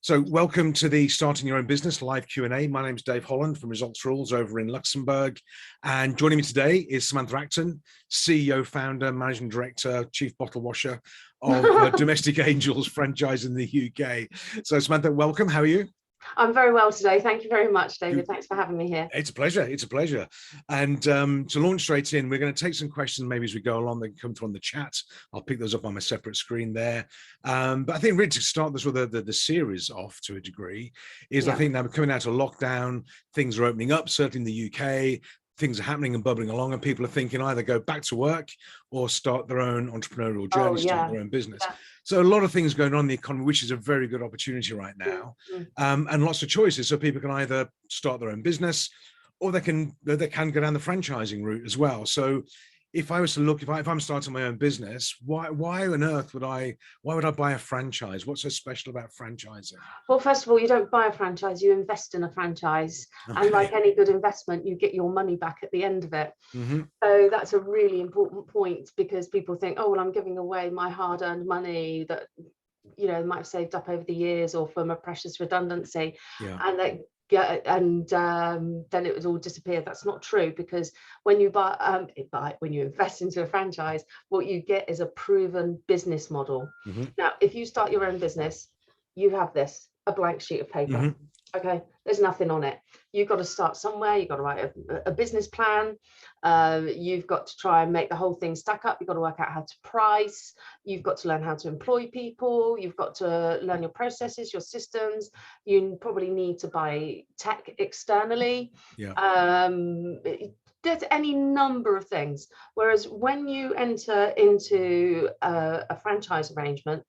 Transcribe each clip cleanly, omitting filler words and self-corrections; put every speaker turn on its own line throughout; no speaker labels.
So welcome to the Starting Your Own Business live Q&A. My name is Dave Holland from Results Rules over in Luxembourg. And joining me today is Sam Acton, CEO, founder, managing director, chief bottle washer of Domestic Angels franchise in the UK. So Samantha, welcome. How are you?
I'm very well today. Thank you very much, David. Thanks for having me here.
It's a pleasure. It's a pleasure. And to launch straight in, we're going to take some questions maybe as we go along. They can come through on the chat. I'll pick those up on my separate screen there. But I think really to start this with the series off to a degree is I think now we're coming out of lockdown, things are opening up, certainly in the UK. Things are happening and bubbling along, and people are thinking either go back to work or start their own entrepreneurial journey, start their own business. So a lot of things going on in the economy, which is a very good opportunity right now, and lots of choices. So people can either start their own business, or they can go down the franchising route as well. So if I was to look, if I'm starting my own business, why on earth would I buy a franchise? What's so special about franchising?
Well, first of all, you don't buy a franchise, you invest in a franchise. Okay. And like any good investment, you get your money back at the end of it. So that's a really important point, because people think, oh, well, I'm giving away my hard-earned money that, you know, might have saved up over the years or from a precious redundancy. And that then it would all disappear. That's not true, because when you when you invest into a franchise, what you get is a proven business model. Now, if you start your own business, you have a blank sheet of paper. Okay, there's nothing on it. You've got to start somewhere. You've got to write a business plan. You've got to try and make the whole thing stack up. You've got to work out how to price. You've got to learn how to employ people. You've got to learn your processes, your systems. You probably need to buy tech externally. There's any number of things. Whereas when you enter into a franchise arrangement,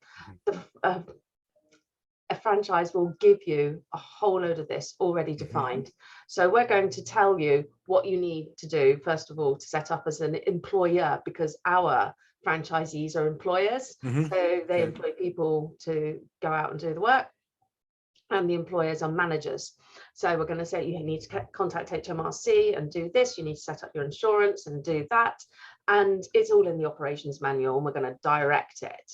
a franchise will give you a whole load of this already defined. So we're going to tell you what you need to do, first of all, to set up as an employer, because our franchisees are employers. So they employ people to go out and do the work, and the employers are managers. So we're going to say you need to contact HMRC and do this, you need to set up your insurance and do that. And it's all in the operations manual, and we're going to direct it.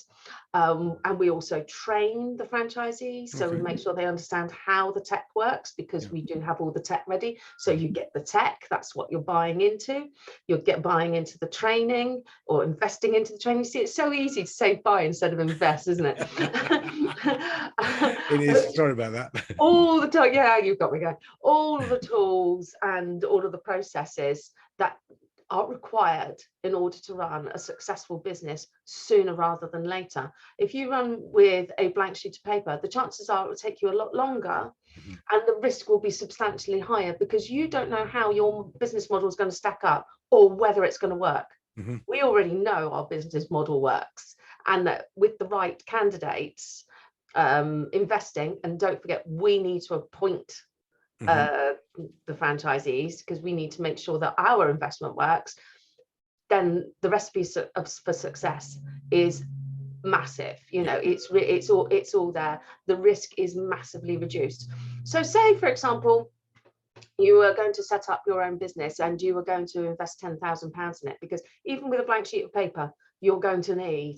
And we also train the franchisees, so we make sure they understand how the tech works, because we do have all the tech ready. So you get the tech, that's what you're buying into. You'll get buying into the training or investing into the training. See, it's so easy to say buy instead of invest, isn't it?
It is. Sorry about that.
All the time, yeah, you've got me going. All of the tools and all of the processes that are required in order to run a successful business sooner rather than later. If you run with a blank sheet of paper, the chances are it will take you a lot longer, and the risk will be substantially higher, because you don't know how your business model is going to stack up or whether it's going to work. We already know our business model works, and that with the right candidates investing, and don't forget, we need to appoint the franchisees, because we need to make sure that our investment works. Then the recipe for success is massive. You know, it's all there. The risk is massively reduced. So say, for example, you are going to set up your own business and you are going to invest £10,000 in it, because even with a blank sheet of paper, you're going to need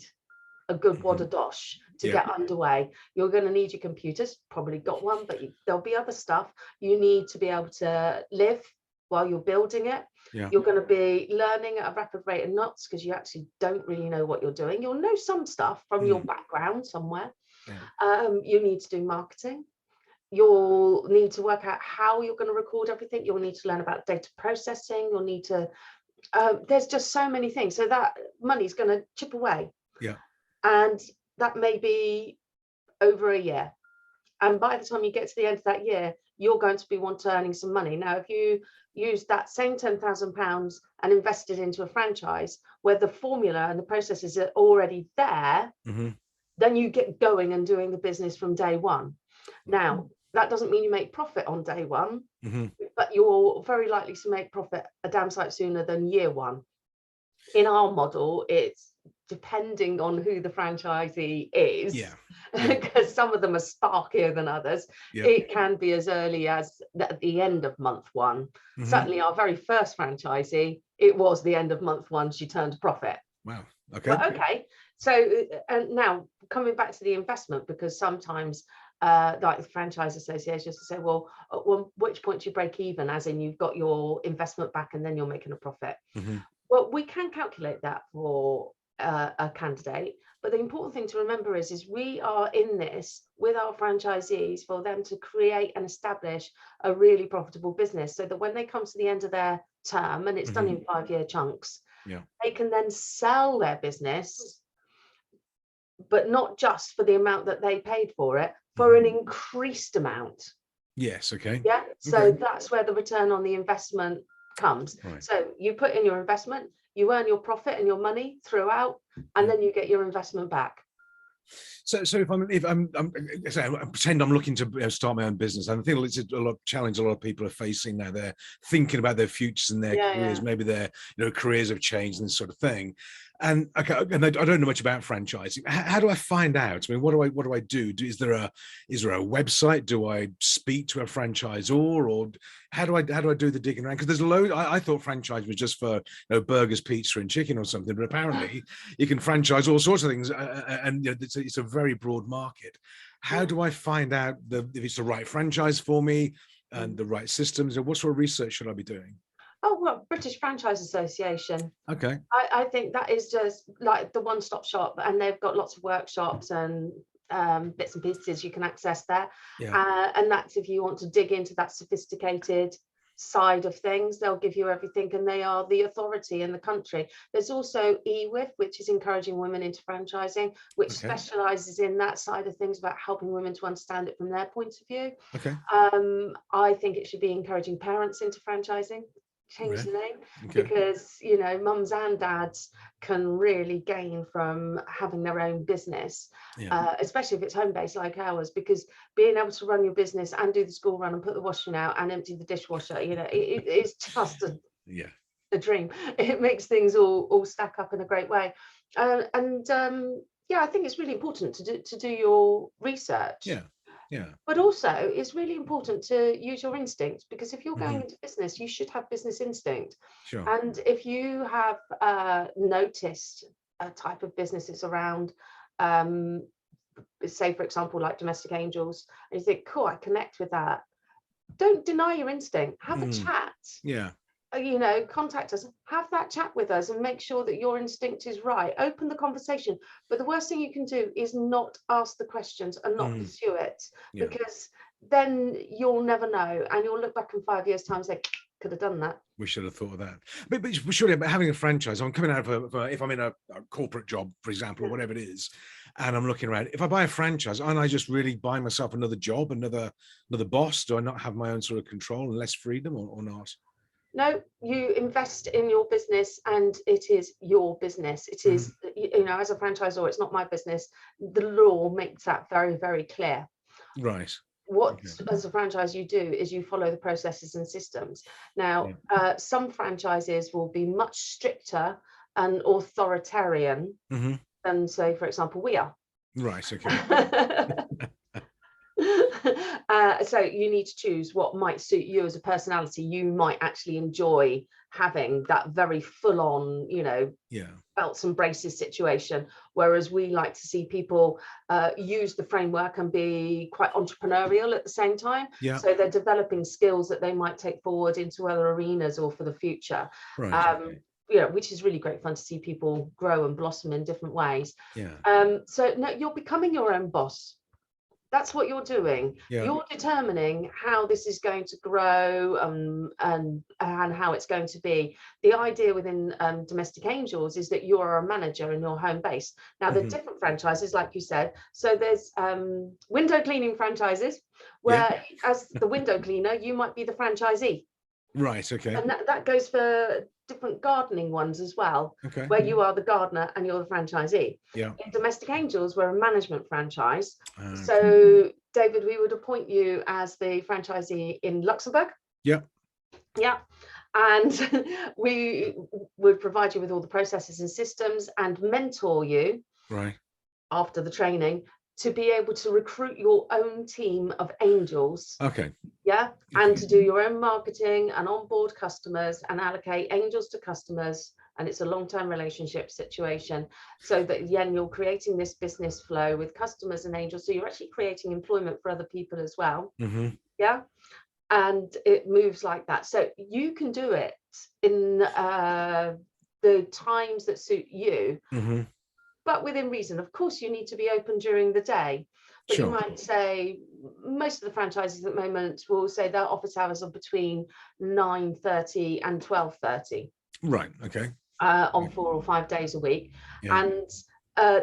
a good wad of dosh to get underway. You're going to need your computers, probably got one, but there'll be other stuff. You need to be able to live while you're building it. You're going to be learning at a rapid rate of knots, because you actually don't really know what you're doing. You'll know some stuff from your background somewhere. You need to do marketing. You'll need to work out how you're going to record everything. You'll need to learn about data processing. You'll need to there's just so many things. So that money's going to chip away. And that may be over a year. And by the time you get to the end of that year, you're going to be earning some money. Now, if you use that same £10,000 and invest it into a franchise where the formula and the processes are already there, then you get going and doing the business from day one. Now, that doesn't mean you make profit on day one, but you're very likely to make profit a damn sight sooner than year one. In our model, it's depending on who the franchisee is, because some of them are sparkier than others. It can be as early as at the end of month one. Certainly our very first franchisee, it was the end of month one she turned a profit.
Wow.
Okay. So and now coming back to the investment, because sometimes like the franchise associations say, well, at which point do you break even, as in you've got your investment back and then you're making a profit. Well, we can calculate that for a candidate, but the important thing to remember is we are in this with our franchisees for them to create and establish a really profitable business, so that when they come to the end of their term, and it's done in 5-year chunks, they can then sell their business, but not just for the amount that they paid for it, for an increased amount.
Yes. Okay.
Yeah. So that's where the return on the investment comes.
Right.
So you put in your investment, you earn your profit and your money throughout, and then you get your investment back.
So if I'm pretend I'm looking to start my own business, and I think it's a challenge a lot of people are facing now. They're thinking about their futures and their careers. Maybe their careers have changed and this sort of thing. And I don't know much about franchising. How do I find out? I mean, what do I do? Is there a website? Do I speak to a franchisor, or how do I do the digging around? Because there's a load. I thought franchise was just for burgers, pizza, and chicken or something, but apparently you can franchise all sorts of things, and it's a very broad market. How do I find out if it's the right franchise for me and the right systems, and what sort of research should I be doing?
Oh, well, British Franchise Association.
Okay.
I think that is just like the one-stop shop, and they've got lots of workshops and bits and pieces you can access there. And that's if you want to dig into that sophisticated side of things, they'll give you everything, and they are the authority in the country. There's also EWIF, which is encouraging women into franchising, which specializes in that side of things, about helping women to understand it from their point of view. I think it should be encouraging parents into franchising. Change the name, because mums and dads can really gain from having their own business, especially if it's home-based like ours, because being able to run your business and do the school run and put the washing out and empty the dishwasher, it's just a dream. It makes things all stack up in a great way. I think it's really important to do your research. But also it's really important to use your instinct, because if you're going into business, you should have business instinct. And if you have noticed a type of businesses around, say for example like Domestic Angels, and you think, cool, I connect with that, don't deny your instinct. Have a chat. Contact us, have that chat with us, and make sure that your instinct is right. Open the conversation. But the worst thing you can do is not ask the questions and not pursue it, because then you'll never know, and you'll look back in 5 years' time and say, could have done that. We should have thought of that. But surely, having a franchise, I'm coming out of if I'm in a corporate job, for example, or whatever it is, and I'm looking around, if I buy a franchise, aren't I just really buying myself another job, another boss? Do I not have my own sort of control and less freedom, or not? No, you invest in your business, and it is your business. It is, as a franchisor, it's not my business. The law makes that very, very clear. Right. What, as a franchise, you do is you follow the processes and systems. Now, some franchises will be much stricter and authoritarian than, say, for example, we are. Right. Okay. So you need to choose what might suit you as a personality. You might actually enjoy having that very full-on, belts and braces situation, whereas we like to see people use the framework and be quite entrepreneurial at the same time. So they're developing skills that they might take forward into other arenas or for the future. Right. Which is really great fun to see people grow and blossom in different ways. So no, you're becoming your own boss. That's what you're doing. You're determining how this is going to grow and how it's going to be. The idea within Domestic Angels is that you are a manager in your home base. Now, the different franchises, like you said, so there's window cleaning franchises, where as the window cleaner, you might be the franchisee. Right, okay. And that goes for different gardening ones as well, where you are the gardener and you're the franchisee. In Domestic Angels, we're a management franchise. So, David, we would appoint you as the franchisee in Luxembourg. And we would provide you with all the processes and systems and mentor you after the training to be able to recruit your own team of angels. And to do your own marketing and onboard customers and allocate angels to customers and it's a long-term relationship situation, so that then you're creating this business flow with customers and angels, so you're actually creating employment for other people as well. Yeah, and it moves like that. So you can do it in the times that suit you, but within reason. Of course, you need to be open during the day, but you might say, most of the franchises at the moment will say their office hours are between 9:30 and 12:30.
Right. Okay.
On 4 or 5 days a week. And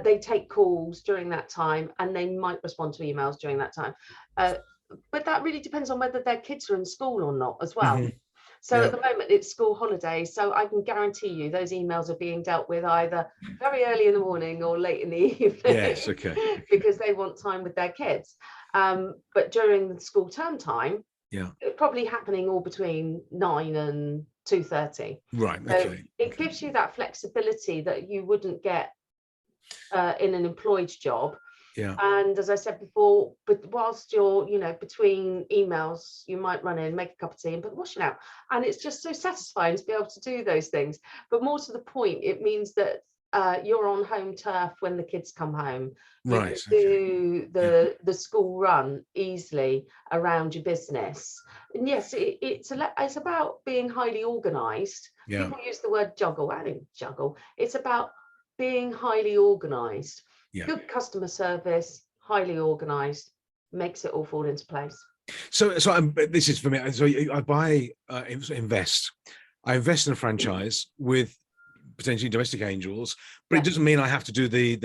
they take calls during that time, and they might respond to emails during that time. But that really depends on whether their kids are in school or not as well. So at the moment it's school holidays, so I can guarantee you those emails are being dealt with either very early in the morning or late in the evening.
Yes, okay.
Because they want time with their kids. But during the school term time, it's probably happening all between 9 and 2:30.
Right.
So
Okay.
it gives you that flexibility that you wouldn't get in an employed job. And as I said before, but whilst you're, you know, between emails, you might run in, make a cup of tea and put the washing out, and it's just so satisfying to be able to do those things. But more to the point, it means that you're on home turf when the kids come home. You can do the school run easily around your business. And yes, it's about being highly organized. People use the word juggle. I don't juggle. It's about being highly organized. Good customer service, highly organized, makes it all fall into place.
So this is for me. So I invest in a franchise with potentially domestic angels, but it doesn't mean I have to do the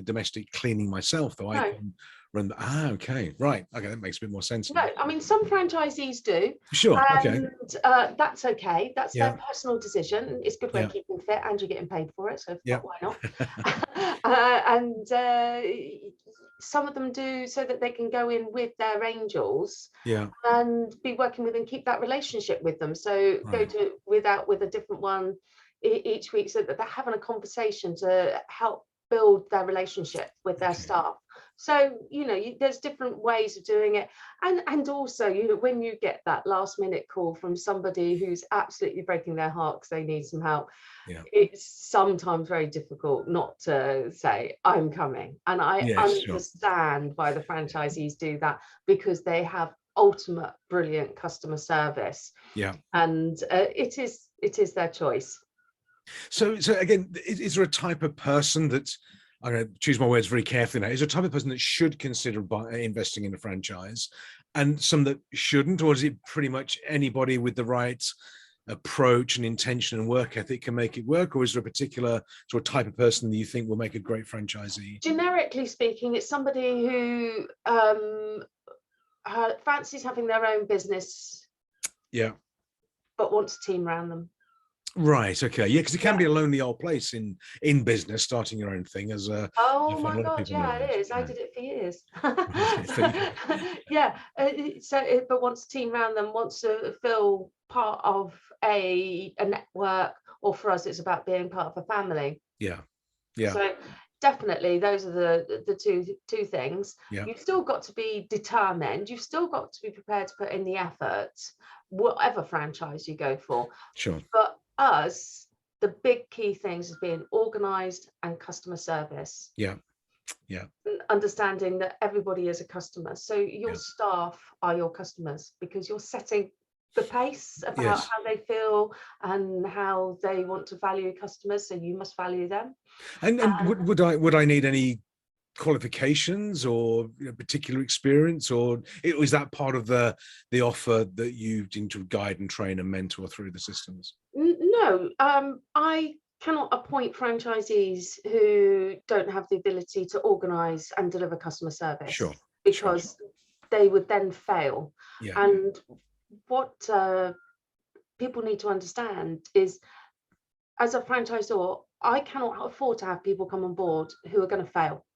domestic cleaning myself, though. I can run. Okay, right. Okay, that makes a bit more sense.
No, I mean, some franchisees do.
Sure.
And that's okay. That's their personal decision. It's a good way of keeping fit, and you're getting paid for it. So why not? And some of them do, so that they can go in with their angels and be working with and keep that relationship with them. So go to with a different one each week, so that they're having a conversation to help build their relationship with their staff. So, you know, there's different ways of doing it. And also, you know, when you get that last minute call from somebody who's absolutely breaking their heart because they need some help, it's sometimes very difficult not to say, I'm coming. And I understand why the franchisees do that, because they have ultimate brilliant customer service. And it is their choice.
So again, is there a type of person that, I'm going to choose my words very carefully now, is there a type of person that should consider investing in a franchise and some that shouldn't, or is it pretty much anybody with the right approach and intention and work ethic can make it work, or is there a particular sort of type of person that you think will make a great franchisee?
Generically speaking, it's somebody who fancies having their own business, but wants a team around them.
Right. Okay. Yeah, because it can be a lonely old place in business, starting your own thing as a.
Oh my God! Yeah, it is. I did it for years. But wants a team around them, wants to feel part of a network, or for us, it's about being part of a family. So definitely, those are the two things. You've still got to be determined. You've still got to be prepared to put in the effort, whatever franchise you go for.
Sure.
But us, the big key things is being organized and customer service. Understanding that everybody is a customer. So your staff are your customers, because you're setting the pace about how they feel and how they want to value customers. So you must value them.
And would I need any qualifications or particular experience, or is that part of the offer that you need to guide and train and mentor through the systems?
No, I cannot appoint franchisees who don't have the ability to organize and deliver customer service, because they would then fail. And what people need to understand is, as a franchisor, I cannot afford to have people come on board who are going to fail.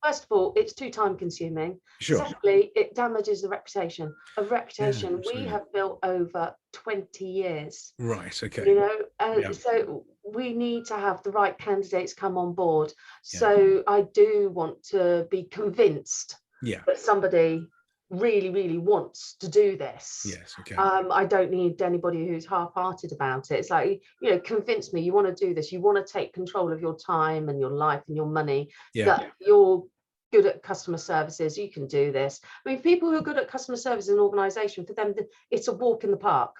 First of all, it's too time consuming. Secondly, it damages the reputation. We have built over 20 years.
Right. Okay.
You know, so we need to have the right candidates come on board. So I do want to be convinced that somebody really wants to do this.
Yes. Okay.
I don't need anybody who's half-hearted about it. It's like, convince me you want to do this. You want to take control of your time and your life and your money,
Yeah.
that you're good at customer services. You can do this. I mean, people who are good at customer service in an organization, for them, it's a walk in the park.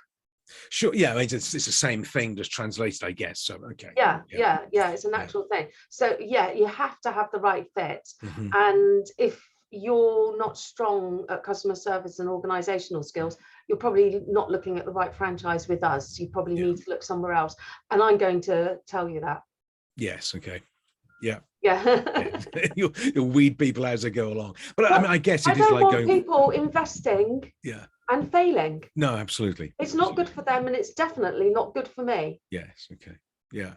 Sure. Yeah. I mean, it's the same thing, just translated, I guess. So, okay.
Yeah. It's a natural thing. So yeah, you have to have the right fit.
Mhm.
And if you're not strong at customer service and organizational skills, you're probably not looking at the right franchise with us. You probably need to look somewhere else. And I'm going to tell you that.
Yes. Okay. Yeah.
Yeah.
You'll weed people as they go along. But I mean, I guess it is
I don't
like
want
going.
people investing and failing.
No, absolutely.
It's not good for them, and it's definitely not good for me.
Yes. Okay. Yeah.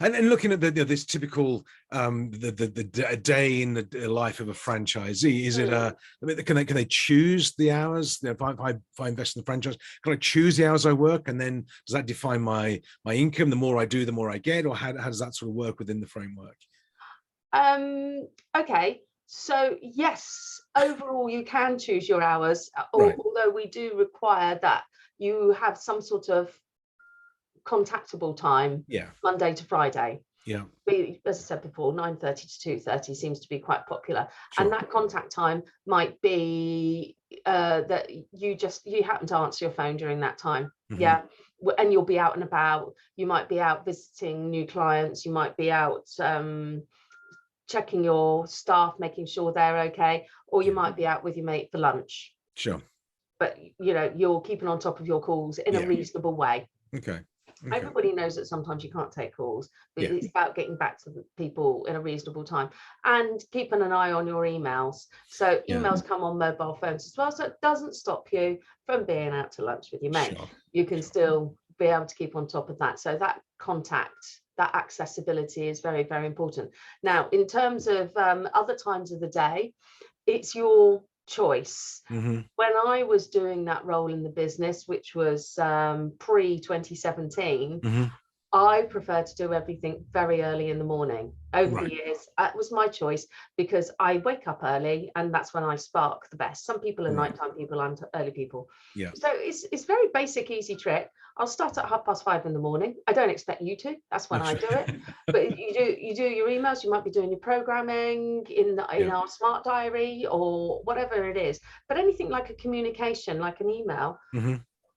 And looking at this typical the day in the life of a franchisee, is it I mean, can they choose the hours? If I invest in the franchise, can I choose the hours I work, and then does that define my income? The more I do, the more I get, or how does that sort of work within the framework?
Okay, so yes, overall you can choose your hours, although we do require that you have some sort of contactable time, Monday to Friday.
Yeah.
As I said before, 9:30 to 2:30 seems to be quite popular. And that contact time might be that you happen to answer your phone during that time. Yeah. And you'll be out and about. You might be out visiting new clients. You might be out checking your staff, making sure they're okay, or you might be out with your mate for lunch.
Sure.
But you're keeping on top of your calls in a reasonable way.
Okay.
Everybody knows that sometimes you can't take calls, but it's about getting back to the people in a reasonable time and keeping an eye on your emails. So emails come on mobile phones as well, so it doesn't stop you from being out to lunch with your mate. Sure. You can still be able to keep on top of that. So that contact, that accessibility is very, very important. Now, in terms of other times of the day, it's your choice. When I was doing that role in the business, which was pre-2017, I prefer to do everything very early in the morning. Over the years, that was my choice because I wake up early and that's when I spark the best. Some people are nighttime people and early people. So it's very basic, easy trick. I'll start at 5:30 in the morning. I don't expect you to. That's when I do it. But you do your emails. You might be doing your programming in our smart diary or whatever it is. But anything like a communication, like an email,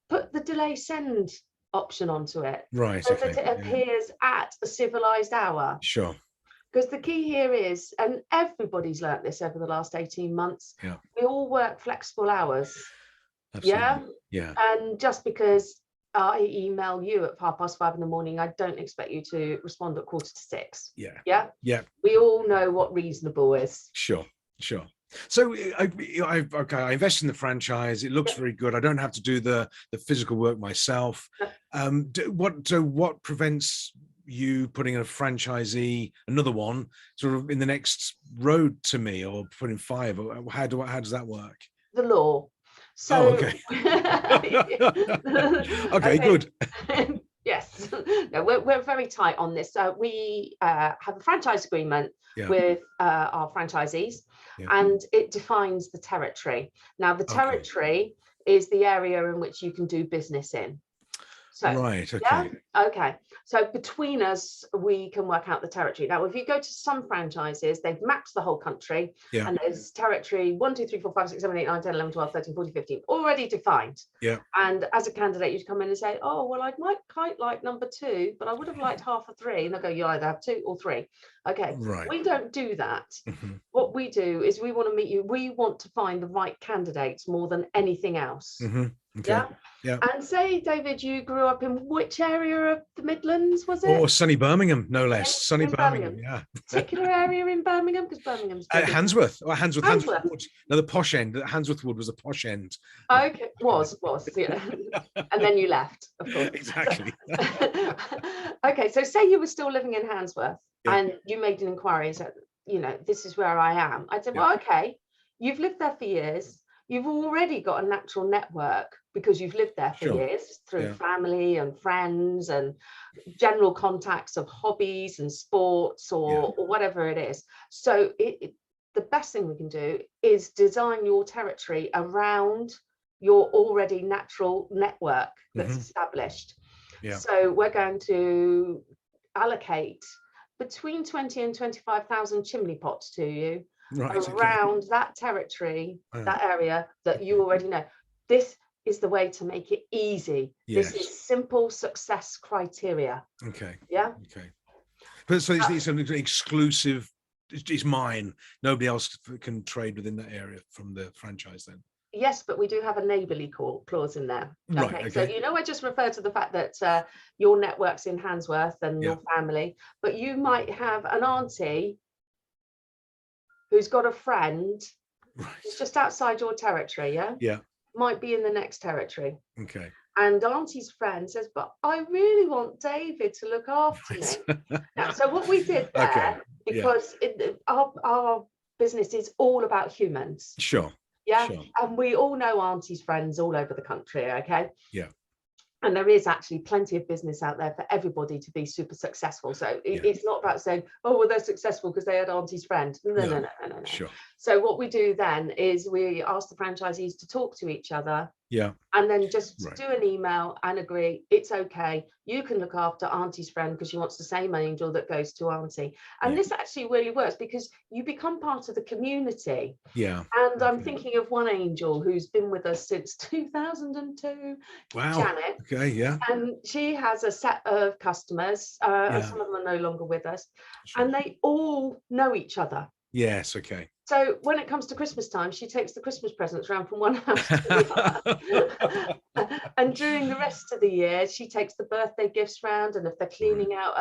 put the delay send option onto it, so that it appears at a civilized hour.
Sure.
Because the key here is, and everybody's learnt this over the last 18 months, we all work flexible hours.
Absolutely.
And just because I email you at 5:30 in the morning, I don't expect you to respond at 5:45. We all know what reasonable is.
Sure. So I invest in the franchise. It looks very good. I don't have to do the physical work myself. What prevents you putting a franchisee, another one, sort of in the next road to me, or putting 5? Or how does that work?
The law. So,
okay. Okay, good.
Yes, no, we're very tight on this. We have a franchise agreement with our franchisees, and it defines the territory. Now, the territory is the area in which you can do business in. So, okay. So between us, we can work out the territory. Now, if you go to some franchises, they've mapped the whole country, and there's territory 1, 2, 3, 4, 5, 6, 7, 8, 9, 10, 11, 12, 13, 14, 15 already defined. And as a candidate, you'd come in and say, oh, well, I might quite like number 2, but I would have liked half a 3. And they'll go, you either have 2 or 3. Okay. We don't do that. What we do is we want to meet you. We want to find the right candidates more than anything else. And say, David, you grew up in which area of the Midlands, was it?
Oh, sunny Birmingham, no less. Sunny Birmingham,
Particular area in Birmingham, because Birmingham's
Handsworth. Handsworth Wood. No, the posh end. Handsworth Wood was the posh end.
Okay, was and then you left, of course.
Exactly.
Okay, so say you were still living in Handsworth, and you made an inquiry and said, this is where I am. I'd say, well, okay, you've lived there for years. You've already got a natural network because you've lived there for years through family and friends and general contacts of hobbies and sports or whatever it is. So the best thing we can do is design your territory around your already natural network that's established.
Yeah.
So we're going to allocate between 20 and 25,000 chimney pots to you around that territory, that area that you already know. This is the way to make it easy.
Yes.
This is simple success criteria.
Okay.
Yeah.
Okay. But so it's an exclusive, it's mine. Nobody else can trade within that area from the franchise then?
Yes, but we do have a neighbourly clause in there.
Right.
Okay. So, you know, I just referred to the fact that your network's in Handsworth and your family, but you might have an auntie who's got a friend who's just outside your territory. Yeah.
Yeah.
Might be in the next territory.
Okay.
And auntie's friend says, but I really want David to look after me. Now, so what we did there, because our business is all about humans.
Sure.
Yeah.
Sure.
And we all know auntie's friends all over the country. Okay.
Yeah.
And there is actually plenty of business out there for everybody to be super successful. So it's not about saying, oh, well, they're successful because they had auntie's friend. No.
Sure.
So what we do then is we ask the franchisees to talk to each other.
Yeah.
And then just do an email and agree, it's okay. You can look after auntie's friend because she wants the same angel that goes to auntie. And this actually really works because you become part of the community.
Yeah.
And I'm thinking of one angel who's been with us since 2002.
Wow.
Janet.
Okay. Yeah.
And she has a set of customers. Some of them are no longer with us. Sure. And they all know each other.
Yes. Okay.
So when it comes to Christmas time, she takes the Christmas presents around from one house to the other. And during the rest of the year, she takes the birthday gifts round. And if they're cleaning out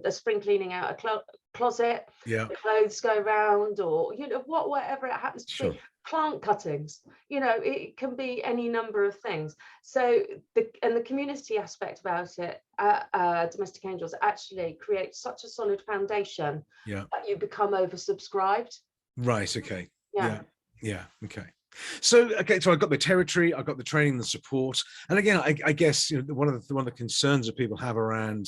a spring cleaning out a closet, the clothes go round, or you know whatever it happens to be. Plant cuttings, you know, it can be any number of things. So the community aspect about it, Domestic Angels actually creates such a solid foundation that you become oversubscribed.
Right. Okay. Yeah. Okay. So I've got the territory, I've got the training, the support, and again, I guess one of the concerns that people have around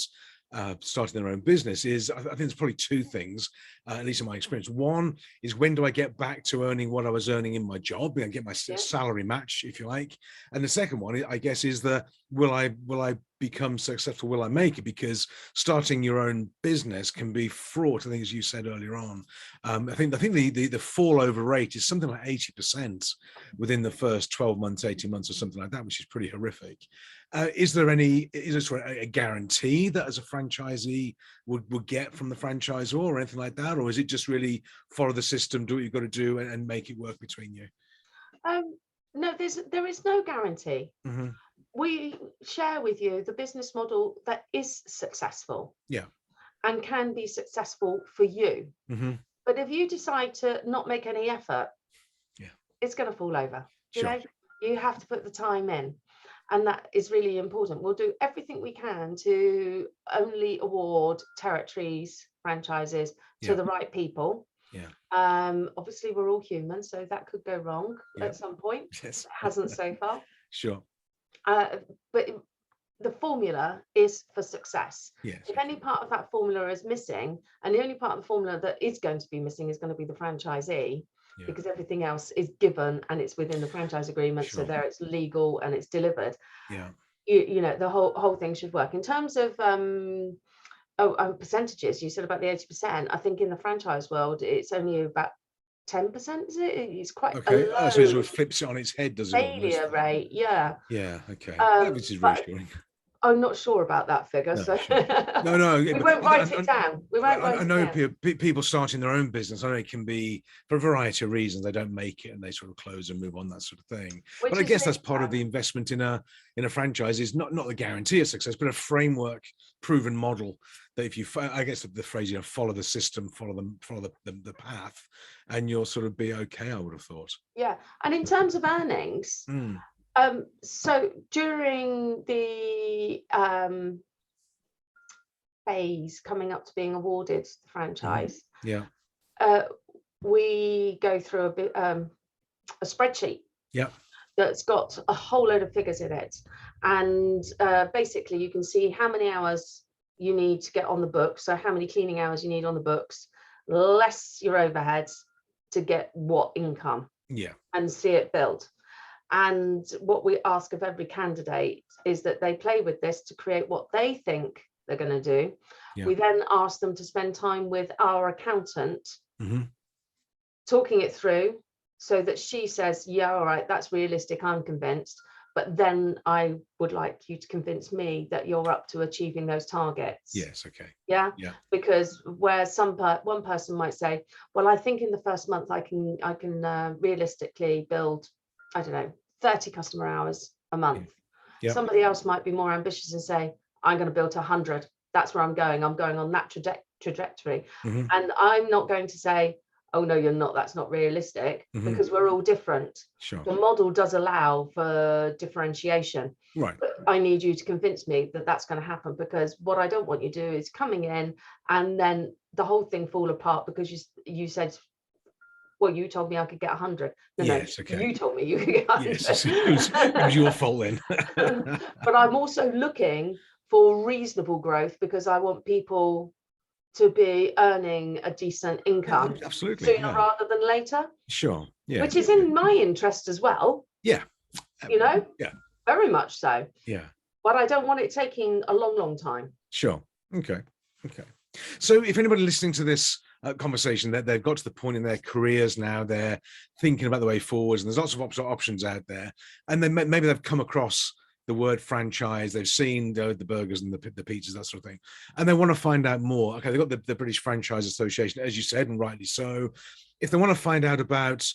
starting their own business is, I think there's probably two things, at least in my experience. One is, when do I get back to earning what I was earning in my job and get my salary match, if you like? And the second one, I guess, is will I become successful? Will I make it? Because starting your own business can be fraught. I think, as you said earlier on, I think the fall over rate is something like 80% within the first 12 months, 18 months, or something like that, which is pretty horrific. Is there a guarantee that as a franchisee would get from the franchisor or anything like that? Or is it just really follow the system, do what you've got to do, and make it work between you?
No, there is no guarantee.
Mm-hmm.
We share with you the business model that is successful. Yeah. And can be successful for you. Mm-hmm. But if you decide to not make any effort, it's going to fall over. You know, you have to put the time in. And that is really important. We'll do everything we can to only award territories, franchises to the right people. Yeah. Obviously, we're all human, so that could go wrong at some point. Yes. It hasn't so far. Sure. But the formula is for success. Yes. If any part of that formula is missing, and the only part of the formula that is going to be missing is going to be the franchisee, because everything else is given and it's within the franchise agreement. Sure. So there it's legal and it's delivered. Yeah. You know, the whole thing should work. In terms of percentages, you said about the 80%. I think in the franchise world, it's only about 10%, is it? It's quite a low,
so it sort of flips it on its head, does it?
Failure rate, yeah.
Yeah, okay. Which is reassuring.
I'm not sure about that figure.
No,
so
sure. No.
We won't write it down. We won't write it down. I
know people starting their own business. I know it can be for a variety of reasons. They don't make it and they sort of close and move on, that sort of thing. But I guess that's part of the investment in a franchise, is not the guarantee of success, but a framework, proven model that if you, I guess the phrase, follow the system, follow the path, and you'll sort of be okay, I would have thought.
Yeah, and in terms of earnings. So during the phase coming up to being awarded the franchise, we go through a spreadsheet that's got a whole load of figures in it, and basically you can see how many hours you need to get on the books, so how many cleaning hours you need on the books, less your overheads, to get what income
Yeah.
and see it build. And what we ask of every candidate is that they play with this to create what they think they're going to do.
Yeah.
We then ask them to spend time with our accountant,
Mm-hmm.
talking it through so that she says, yeah, all right, that's realistic, I'm convinced. But then I would like you to convince me that you're up to achieving those targets.
Yes. Okay.
Yeah.
Yeah.
Because where one person might say, well, I think in the first month I can realistically build, I don't know, 30 customer hours a month.
Yeah.
Somebody else might be more ambitious and say, I'm going to build to 100. That's where I'm going on that trajectory.
Mm-hmm.
And I'm not going to say, oh no, you're not, that's not realistic,
Mm-hmm.
because we're all different.
Sure.
The model does allow for differentiation.
Right.
But I need you to convince me that that's going to happen, because what I don't want you to do is coming in and then the whole thing fall apart because you said, well, you told me I could get 100.
Yes, okay.
You told me you could get 100.
Yes, it was your fault then.
But I'm also looking for reasonable growth, because I want people to be earning a decent income
Absolutely,
sooner
yeah.
rather than later.
Sure, yeah.
Which is in my interest as well.
Yeah.
You know?
Yeah.
Very much so.
Yeah.
But I don't want it taking a long, long time.
Sure. Okay. Okay. So if anybody listening to this conversation, that they've got to the point in their careers now, they're thinking about the way forwards, and there's lots of options out there, and then maybe they've come across the word franchise, they've seen the burgers and the pizzas, that sort of thing, and they want to find out more. Okay, they've got the British Franchise Association, as you said, and rightly so. If they want to find out about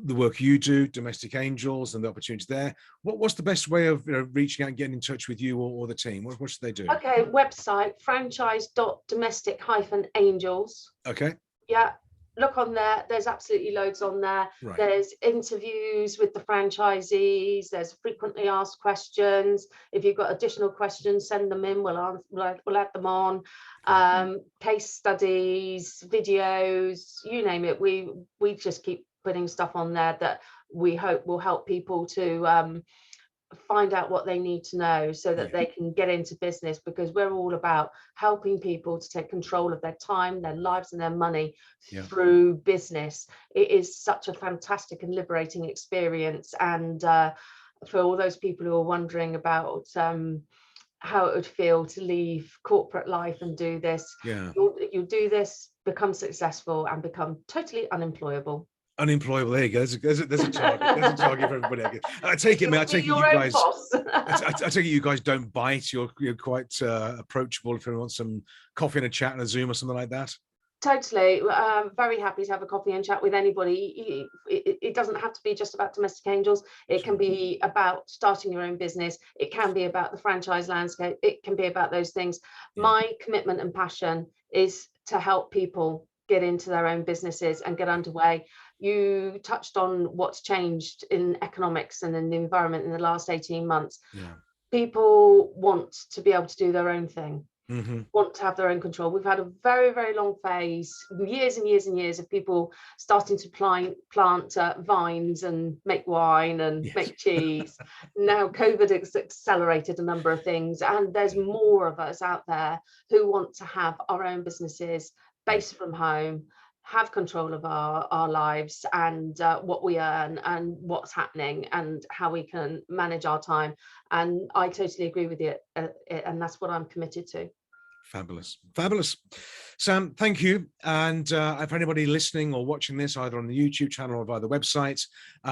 the work you do, Domestic Angels, and the opportunities there, what's the best way of reaching out and getting in touch with you or the team? What should they do?
Okay, website franchise.domestic-angels.
Okay.
Yeah, look on there. There's absolutely loads on there.
Right.
There's interviews with the franchisees. There's frequently asked questions. If you've got additional questions, send them in. We'll add them on. Case studies, videos, you name it. We just keep putting stuff on there that we hope will help people to find out what they need to know so that they can get into business, because we're all about helping people to take control of their time, their lives and their money through business. It is such a fantastic and liberating experience. And for all those people who are wondering about how it would feel to leave corporate life and do this, you'll do this, become successful and become totally unemployable.
Unemployable. There you go. There's a target. There's a target for everybody. I take it, I take it you guys. I take it you guys don't bite. You're quite approachable if you want some coffee and a chat and a Zoom or something like that.
Totally. Very happy to have a coffee and chat with anybody. It doesn't have to be just about Domestic Angels. It can be about starting your own business. It can be about the franchise landscape. It can be about those things. My commitment and passion is to help people get into their own businesses and get underway. You touched on what's changed in economics and in the environment in the last 18 months. People want to be able to do their own thing. Want to have their own control. We've had a very, very long phase, years and years and years of people starting to plant vines and make wine and make cheese. Now COVID has accelerated a number of things, and there's more of us out there who want to have our own businesses based from home, have control of our lives and what we earn and what's happening and how we can manage our time. And I totally agree with you, and that's what I'm committed to.
Fabulous. Fabulous. Sam, thank you. And if anybody listening or watching this, either on the YouTube channel or via the website,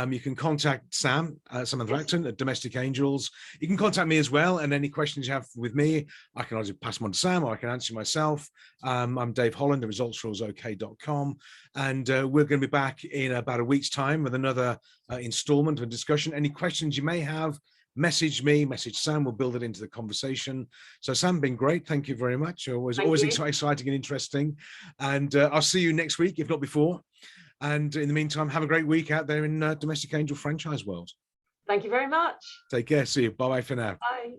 you can contact Sam Acton at Domestic Angels. You can contact me as well. And any questions you have with me, I can either pass them on to Sam or I can answer myself. I'm Dave Holland, the resultsrules.ok.com. And we're going to be back in about a week's time with another installment of a discussion. Any questions you may have, message me, message Sam, we'll build it into the conversation. So Sam, been great. Thank you very much. Always exciting and interesting. And I'll see you next week, if not before. And in the meantime, have a great week out there in Domestic Angel franchise world.
Thank you very much.
Take care. See you. Bye-bye for now.
Bye.